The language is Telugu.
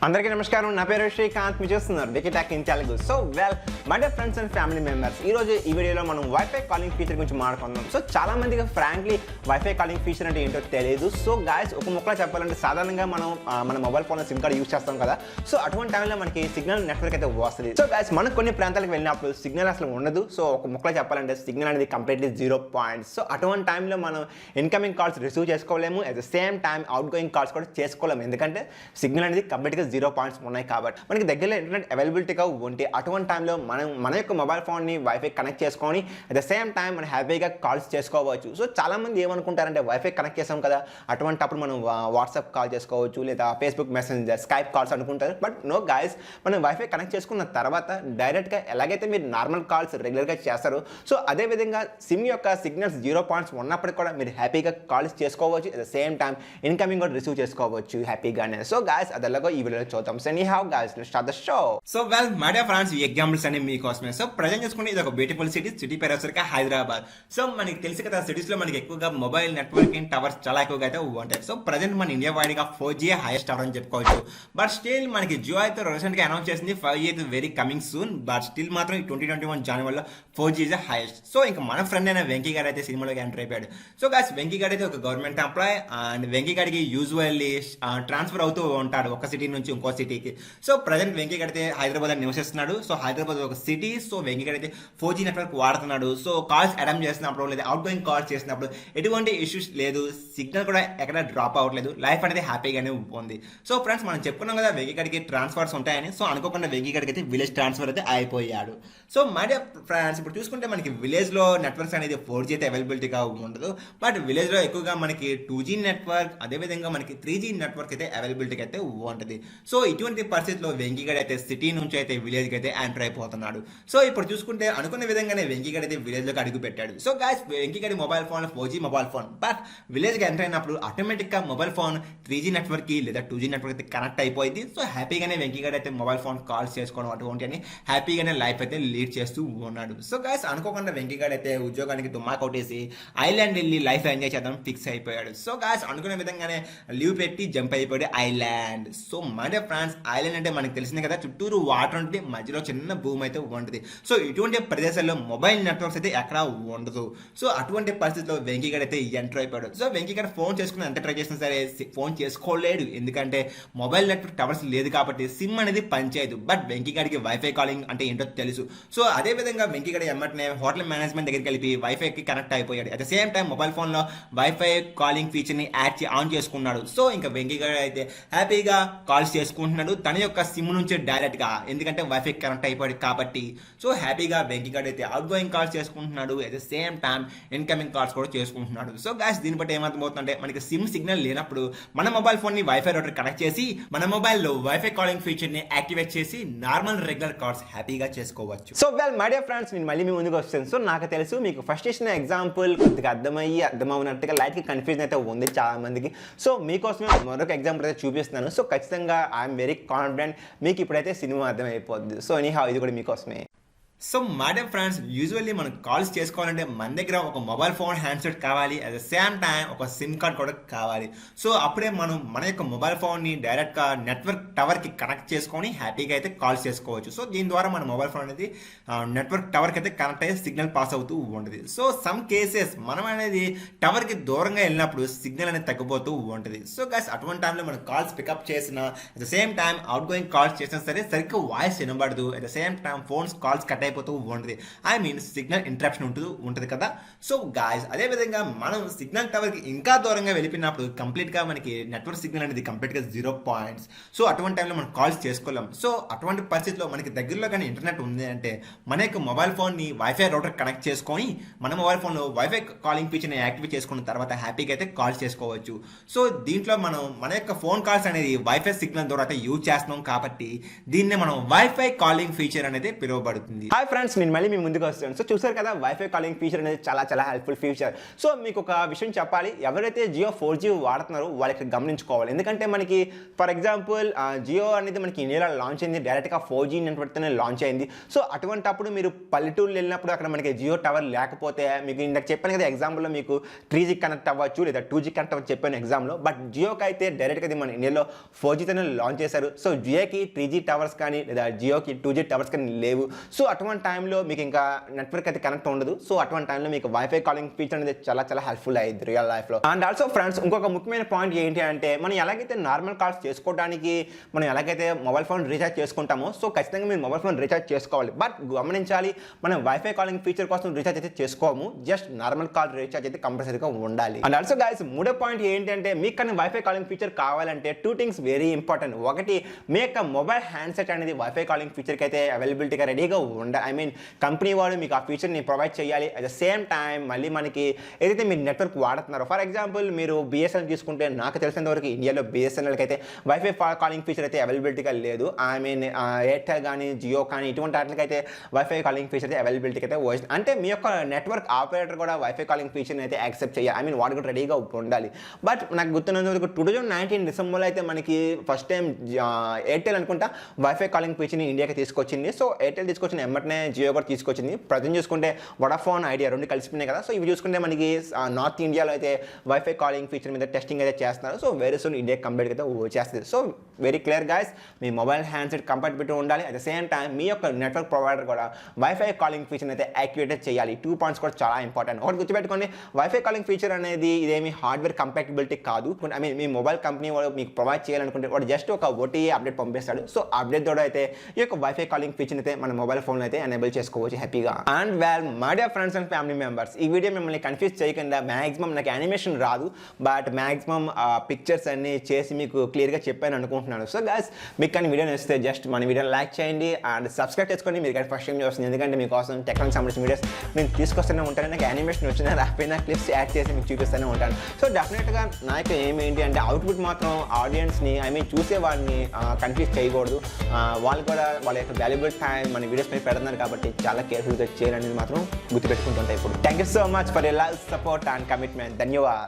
అందరికీ నమస్కారం. నా పేరు శ్రీకాంత్. మీరు చూస్తున్నారు wiki in Telugu. So my dear friends and family members, ఈ రోజు ఈ వీడియోలో మనం వైఫై కాలింగ్ ఫీచర్ గురించి మాట్లాడుకుందాం. సో చాలా మందికి ఫ్రాంక్లీ వైఫై కాలింగ్ ఫీచర్ అంటే ఏంటో తెలియదు. సో గాయస్, ఒక ముక్కలో చెప్పాలంటే సాధారణంగా మనం మన మొబైల్ ఫోన్లో సిమ్ కార్డ్ యూజ్ చేస్తాం కదా. సో అటువంటి టైంలో మనకి సిగ్నల్ నెట్వర్క్ అయితే వస్తుంది. సో గాయస్, మనం కొన్ని ప్రాంతాలకు వెళ్ళినప్పుడు సిగ్నల్ అసలు ఉండదు. సో ఒక ముక్కలో చెప్పాలంటే సిగ్నల్ అనేది కంప్లీట్లీ 0 పాయింట్స్. సో అటువంటి టైంలో మనం ఇన్కమింగ్ కాల్స్ రిసీవ్ చేసుకోలేము, at the same time out going calls కూడా చేసుకోలేము. ఎందుకంటే సిగ్నల్ అనేది కంప్లీట్గా 0 పాయింట్స్ ఉన్నాయి కాబట్టి. మనకి దగ్గరలో ఇంటర్నెట్ అవైలబిలిటీగా ఉంటే అటువంటి టైంలో మన యొక్క మొబైల్ ఫోన్ని వైఫై కనెక్ట్ చేసుకొని అట్ ద సేమ్ టైం మనం హ్యాపీగా కాల్స్ చేసుకోవచ్చు. సో చాలామంది ఏమనుకుంటారంటే వైఫై కనెక్ట్ చేసాం కదా, అటువంటి అప్పుడు మనం వాట్సాప్ కాల్ చేసుకోవచ్చు, లేదా ఫేస్బుక్ మెసెంజర్, స్కైప్ కాల్స్ అనుకుంటారు. బట్ నో గాయస్, మనం వైఫై కనెక్ట్ చేసుకున్న తర్వాత డైరెక్ట్గా ఎలాగైతే మీరు నార్మల్ కాల్స్ రెగ్యులర్గా చేస్తారో, సో అదేవిధంగా సిమ్ యొక్క సిగ్నల్స్ 0 పాయింట్స్ ఉన్నప్పటికీ కూడా మీరు హ్యాపీగా కాల్స్ చేసుకోవచ్చు, at the same time incoming కూడా రిసీవ్ చేసుకోవచ్చు హ్యాపీగానే. సో గాయస్, అదెలాగో ఈ వీడియోలో చూద్దాం. So anyhow guys, let's start the show. So my dear friends, ఈ ఎగ్జాంపుల్స్ అన్ని మీకోసమే. సో ప్రజెంట్ చూసుకుంటే ఇది ఒక బ్యూటిఫుల్ సిటీ పేరు వచ్చరికి హైదరాబాద్. సో మనకి తెలిసి కదా, సిటీస్ లో మనకి ఎక్కువగా మొబైల్ నెట్వర్కింగ్ టవర్స్ చాలా ఎక్కువగా అయితే ఉంటాయి. సో ప్రజెంట్ మన ఇండియా వైడ్గా 4G హైయెస్ట్ టవర్ అని చెప్పుకోవచ్చు. బట్ స్టిల్ మనకి జియో అయితే రీసెంట్ గా అనౌన్స్ చేసింది 5G అయితే very coming soon. But still మాత్రం 2021 జనవరిలో 4G ఇస్ హైయెస్ట్. సో ఇంకా మన ఫ్రెండ్ అయిన వెంకీ గారు అయితే సినిమాలోకి ఎంటర్ అయిపోయాడు. సో గాయస్, వెంకీ గారు అయితే ఒక గవర్నమెంట్ ఎంప్లాయ్ అండ్ వెంకీ గారికి యూజువల్లీ ట్రాన్స్ఫర్ అవుతూ ఉంటాడు ఒక సిటీ నుంచి ఇంకో సిటీకి. సో ప్రజెంట్ వెంకీ గారు అయితే హైదరాబాద్ లో నివసిస్తున్నాడు. సో హైదరాబాద్ ఒక సిటీ. సో వెంకీ గారు అయితే 4G నెట్వర్క్ వాడుతున్నాడు. సో కాల్స్ అటెంప్ట్ చేసినప్పుడు లేదా అవుట్ గోయింగ్ కాల్స్ చేసినప్పుడు ఎటువంటి ఇష్యూస్ లేదు, సిగ్నల్ కూడా ఎక్కడ డ్రాప్ అవ్వట్లేదు, లైఫ్ అనేది హ్యాపీగానే ఉంది. సో ఫ్రెండ్స్, మనం చెప్పుకున్నాం కదా వెంకీ గారికి ట్రాన్స్ఫర్స్ ఉంటాయని. సో అనుకోకుండా వెంకీ గారికి అయితే విలేజ్ ట్రాన్స్ఫర్ అయితే అయిపోయాడు. సో మై డియర్ ఫ్రెండ్స్, ఇప్పుడు చూసుకుంటే మనకి విలేజ్ లో నెట్వర్క్స్ అనేది 4G అయితే అవైలబిలిటీగా ఉండదు. బట్ విలేజ్ లో ఎక్కువగా మనకి 2G నెట్వర్క్, అదేవిధంగా మనకి 3G నెట్వర్క్ అయితే అవైలబిలిటీకి అయితే ఉంటుంది. సో ఇటువంటి పరిస్థితిలో వెంకీ గారు అయితే సిటీ నుంచి అయితే విలేజ్ కి అయితే ఎంటర్ అయిపోతున్నాడు. సో ఇప్పుడు చూసుకుంటే అనుకున్న విధంగానే వెంకీ గారు అయితే విలేజ్ లోకి అడుగు పెట్టాడు. సో గాయస్, వెంకీ గారి mobile phone 4G mobile phone. But village కి ఎంటర్ అయినప్పుడు ఆటోమేటిక్ గా మొబైల్ ఫోన్ 3G నెట్వర్క్ కి లేదా 2G నెట్వర్క్ అయితే కనెక్ట్ అయిపోయింది. సో హ్యాపీగానే వెంకీ గారు అయితే మొబైల్ ఫోన్ కాల్స్ చేసుకోవడం అటువంటి అని హ్యాపీగానే లైఫ్ అయితే లీడ్ చేస్తూ ఉన్నాడు. సో గాయస్, అనుకోకుండా వెంకీ గారు అయితే ఉద్యోగానికి దుమ్మా కొట్టేసి ఐలాండ్ వెళ్ళి లైఫ్ ఎంజాయ్ చేద్దాం ఫిక్స్ అయిపోయాడు. సో గాయస్, అనుకునే విధంగానే లీవ్ పెట్టి జంప్ అయిపోయాడు island. So my dear friends, island అంటే మనకి తెలిసిందే కదా, చుట్టూరు వాటర్ ఉంటే మధ్యలో చిన్న భూమి అయితే ఉంటుంది. సో ఇటువంటి ప్రదేశాల్లో మొబైల్ నెట్వర్క్స్ అయితే ఎక్కడా ఉండదు. సో అటువంటి పరిస్థితిలో వెంకీ గారు అయితే ఎంటర్ అయిపోయాడు. సో వెంకీ గారు ఫోన్ చేసుకుని ఎంత ట్రై చేసినా సరే ఫోన్ చేసుకోలేడు. ఎందుకంటే మొబైల్ నెట్వర్క్ టవర్స్ లేదు కాబట్టి సిమ్ అనేది పనిచేయదు. బట్ వెంకీ గారికి వైఫై కాలింగ్ అంటే ఏంటో తెలుసు. సో అదే విధంగా వెంకీ గారు ఎమ్మటనే హోటల్ మేనేజ్మెంట్ దగ్గరికి వెళ్ళి వైఫైకి కనెక్ట్ అయిపోయాడు. At the same time mobile phone లో వైఫై కాలింగ్ ఫీచర్ ని ఆన్ చేసుకున్నాడు. సో ఇంకా వెంకీ గారు అయితే హ్యాపీగా కాల్స్ చేసుకుంటున్నాడు తన యొక్క సిమ్ నుంచి డైరెక్ట్ గా, ఎందుకంటే వైఫై కనెక్ట్ అయిపోయాడు కాబట్టి. సో హ్యాపీగా వెంకీ గారు అయితే అవుట్ గోయింగ్ కాల్స్ చేసుకుంటున్నాడు, at the same time incoming calls కూడా చేసుకుంటున్నాడు. సో గాయస్, దీన్ని బట్టి ఏమవుతుందంటే మనకి సిమ్ సిగ్నల్ లేనప్పుడు మన మొబైల్ ఫోన్ ని వైఫై రౌటర్ కనెక్ట్ చేసి మన మొబైల్లో వైఫై కాలింగ్ ఫీచర్ ని యాక్టివేట్ చేసి నార్మల్ రెగ్యులర్ కాల్స్ హ్యాపీగా చేసుకోవచ్చు. సో మై డియర్ ఫ్రెండ్స్, నేను మళ్ళీ మీ ముందుకు వస్తాను. సో నాకు తెలుసు మీకు ఫస్ట్ ఇచ్చిన ఎగ్జాంపుల్ కొద్దిగా అర్థమవునట్టుగా లైట్ కన్ఫ్యూజన్ అయితే ఉంది చాలా మందికి. సో మీకోసమే మరొక ఎగ్జాంపుల్ అయితే చూపిస్తున్నాను. సో ఖచ్చితంగా ఐఎమ్ వెరీ కాన్ఫిడెంట్ మీకు ఇప్పుడైతే సినిమా అర్థమైపోద్ది. సో ఎనీహౌ, ఇది కూడా మీకోసమే. So my dear friends, usually మనం కాల్స్ చేసుకోవాలంటే మన దగ్గర ఒక మొబైల్ ఫోన్ హ్యాండ్సెట్ కావాలి, అట్ ద సేమ్ టైం ఒక సిమ్ కార్డ్ కూడా కావాలి. సో అప్పుడే మనం మన యొక్క మొబైల్ ఫోన్ని డైరెక్ట్గా నెట్వర్క్ టవర్కి కనెక్ట్ చేసుకొని హ్యాపీగా అయితే కాల్స్ చేసుకోవచ్చు. సో దీని ద్వారా మన మొబైల్ ఫోన్ అనేది నెట్వర్క్ టవర్కి అయితే కనెక్ట్ అయ్యి సిగ్నల్ పాస్ అవుతూ ఉంటుంది. సో సమ్ కేసెస్ మనం అనేది టవర్కి దూరంగా వెళ్ళినప్పుడు సిగ్నల్ అనేది తగ్గిపోతూ ఉంటుంది. సో గైస్, అటువంటి టైంలో మనం కాల్స్ పికప్ చేసిన at the same time out going calls చేసినా సరే సరిగ్గా వాయిస్ వినబడదు, at the same time phones calls cut అయిపోతూ ఉంటుంది. ఐ మీన్ సిగ్నల్ ఇంటరప్షన్ ఉంటుంది కదా. సో గాయస్, అదే విధంగా మనం సిగ్నల్ టవర్ కి ఇంకా దూరంగా వెళ్ళిపోయినప్పుడు కంప్లీట్ గా మనకి నెట్వర్క్ సిగ్నల్ అనేది కంప్లీట్ గా 0 పాయింట్స్. సో అటువంటి టైంలో మనం కాల్స్ చేసుకోలేం. సో అటువంటి పరిస్థితిలో మనకి దగ్గరలో కానీ ఇంటర్నెట్ ఉంది అంటే మన యొక్క మొబైల్ ఫోన్ ని వైఫై రౌటర్ కనెక్ట్ చేసుకొని మన మొబైల్ ఫోన్ లో వైఫై కాలింగ్ ఫీచర్ ని యాక్టివేట్ చేసుకున్న తర్వాత హ్యాపీగా అయితే కాల్స్ చేసుకోవచ్చు. సో దీంట్లో మనం మన యొక్క ఫోన్ కాల్స్ అనేది వైఫై సిగ్నల్ ద్వారా అయితే యూజ్ చేస్తున్నాం కాబట్టి దీన్ని మనం వైఫై కాలింగ్ ఫీచర్ అనేది పిలువబడుతుంది. హాయ్ ఫ్రెండ్స్, నేను మళ్ళీ మీ ముందుకు వస్తాను. సో చూసారు కదా, వైఫై కాలింగ్ ఫీచర్ అనేది చాలా హెల్ప్ఫుల్ ఫీచర్. సో మీకు ఒక విషయం చెప్పాలి, ఎవరైతే జియో 4G వాడుతున్నారో వాళ్ళకి గమనించుకోవాలి. ఎందుకంటే మనకి ఫర్ ఎగ్జాంపుల్ జియో అనేది మనకి ఇండియాలో లాంచ్ అయింది, డైరెక్ట్గా 4G నెట్వర్క్తోనే లాంచ్ అయింది. సో అటువంటప్పుడు మీరు పల్లెటూరులో వెళ్ళినప్పుడు అక్కడ మనకి జియో టవర్ లేకపోతే, మీకు ఇందాక చెప్పాను కదా ఎగ్జాంపుల్లో, మీకు 3G కనెక్ట్ అవ్వచ్చు లేదా 2G కనెక్ట్ అవ్వచ్చు చెప్పాను ఎగ్జామ్లో. బట్ జియోకి అయితే డైరెక్ట్గా మన ఇండియాలో 4Gతోనే లాంచ్ చేశారు. సో జియోకి 3G టవర్స్ కానీ లేదా జియోకి 2G టవర్స్ కానీ లేవు. సో అటువంటి టైంలో మీకు ఇంకా నెట్వర్క్ అయితే కనెక్ట్ ఉండదు. సో అటువంటి టైంలో మీకు వైఫై కాలింగ్ ఫీచర్ అనేది చాలా హెల్ప్ఫుల్ అయ్యింది రియల్ లైఫ్లో. అండ్ ఆల్సో ఫ్రెండ్స్, ఇంకొక ముఖ్యమైన పాయింట్ ఏంటి అంటే, మనం ఎలాగైతే నార్మల్ కాల్స్ చేసుకోవడానికి మనం ఎలాగైతే మొబైల్ ఫోన్ రీఛార్జ్ చేసుకుంటామో, సో ఖచ్చితంగా మీరు మొబైల్ ఫోన్ రీఛార్జ్ చేసుకోవాలి. బట్ గమనించాలి, మనం వైఫై కాలింగ్ ఫీచర్ కోసం రీఛార్జ్ అయితే చేసుకోము, జస్ట్ నార్మల్ కాల్ రీఛార్జ్ అయితే కంపల్సరీగా ఉండాలి. అండ్ ఆల్సో గైస్, మూడో పాయింట్ ఏంటంటే, మీకు కానీ వైఫై కాలింగ్ ఫీచర్ కావాలంటే 2 థింగ్స్ వెరీ ఇంపార్టెంట్. ఒకటి, మీ యొక్క మొబైల్ హ్యాండ్సెట్ అనేది వైఫై కాలింగ్ ఫీచర్కి అయితే అవైలబిలిటీగా రెడీగా ఉండాలి. కంపెనీ వాడు మీకు ఆ ఫీచర్ని ప్రొవైడ్ చేయాలి. అట్ ద సేమ్ టైం మళ్ళీ మనకి ఏదైతే మీరు నెట్వర్క్ వాడుతున్నారో, ఫర్ ఎగ్జాంపుల్ మీరు బిఎస్ఎన్ఎల్ తీసుకుంటే, నాకు తెలిసినంత వరకు ఇండియాలో బిఎస్ఎన్ఎల్కి అయితే వైఫై కాలింగ్ ఫీచర్ అయితే అవైలబిలిటీగా లేదు. ఎయిర్టెల్ కానీ జియో కానీ ఇటువంటి వాటికి అయితే వైఫై కాలింగ్ ఫీచర్ అయితే అవైలబిలిటీకి అయితే అంటే మీ యొక్క నెట్వర్క్ ఆపరేటర్ కూడా వైఫై కాలింగ్ ఫీచర్ని అయితే యాక్సెప్ట్ చేయాలి. వాడు కూడా రెడీగా ఉండాలి. బట్ నాకు గుర్తున్నంత వరకు 2019 డిసెంబర్లో అయితే మనకి ఫస్ట్ టైం ఎయిర్టెల్ అనుకుంటా వైఫై కాలింగ్ ఫీచర్ని ఇండియాకి తీసుకొచ్చింది. సో ఎయిర్టెల్ తీసుకొచ్చిన ఎమ్మటనే జియో కూడా తీసుకొచ్చింది. ప్రజెంట్ చూసుకుంటే వడాఫోన్, ఐడియా రెండు కలిసిపోయినాయి కదా. సో ఇవి చూసుకుంటే మనకి నార్త్ ఇండియాలో అయితే వైఫై కాలింగ్ ఫీచర్ మీద టెస్టింగ్ అయితే చేస్తున్నారు. So very soon India complete అయితే చేస్తుంది. సో వెరీ క్లియర్ గైస్, మీ మొబైల్ హ్యాండ్సెట్ కంపాటిబిలిటీ ఉండాలి. అట్ ద సేమ్ టైం మీ యొక్క నెట్వర్క్ ప్రొవైడర్ కూడా వైఫై కాలింగ్ ఫీచర్ అయితే యాక్టివేట్ చేయాలి. 2 పాయింట్స్ కూడా చాలా ఇంపార్టెంట్. ఒకటి గుర్తుపెట్టుకోండి, వైఫై కాలింగ్ ఫీచర్ అనేది ఇదేమి హార్డ్వేర్ కంపాటిబిలిటీ కాదు. మీ మొబైల్ కంపెనీ వాడు మీకు ప్రొవైడ్ చేయాలనుకుంటే వాడు జస్ట్ ఒక OTA అప్డేట్ పంపిస్తాడు. సో అప్డేట్ ద్వారా అయితే ఈ యొక్క వైఫై కాలింగ్ ఫీచర్ అయితే మన మొబైల్ ఫోన్ అయితే ఎనేబుల్ చేసుకోవచ్చు హ్యాపీగా. And well my dear friends and family members, ఈ వీడియో మిమ్మల్ని కన్ఫ్యూజ్ చేయకుండా, మ్యాక్సిమం నాకు యానిమేషన్ రాదు, బట్ మ్యాక్సిమం పిక్చర్స్ అన్ని చేసి మీకు క్లియర్గా చెప్పాను అనుకుంటున్నాను. సో గైస్, మీకు కానీ వీడియో నచ్చితే జస్ట్ మన వీడియోని లైక్ చేయండి అండ్ సబ్స్క్రైబ్ చేసుకోండి. మీరు కానీ ఫస్ట్ టైం చూస్తుంది, ఎందుకంటే మీకోసం టెక్నాలజీ సంబంధించిన వీడియోస్ నేను తీసుకొస్తూనే ఉంటాను. నాకు యానిమేషన్ వచ్చినా రాకపోయినా క్లిప్స్ యాడ్ చేసి మీకు చూపిస్తూనే ఉంటాను. సో డెఫినెట్గా నాకు ఏమేంటి అంటే, అవుట్పుట్ మాత్రం ఆడియన్స్ని చూసే వాళ్ళని కన్ఫ్యూజ్ చేయకూడదు. వాళ్ళు కూడా వాళ్ళ యొక్క వాల్యుబుల్ టైం మన వీడియోస్ పై పెడుతున్నారు కాబట్టి చాలా కేర్ఫుల్గా చేయాలనేది మాత్రం గుర్తుపెట్టుకుంటుంటాయి. ఇప్పుడు thank you so much for your love, support and commitment. ధన్యవాదాలు.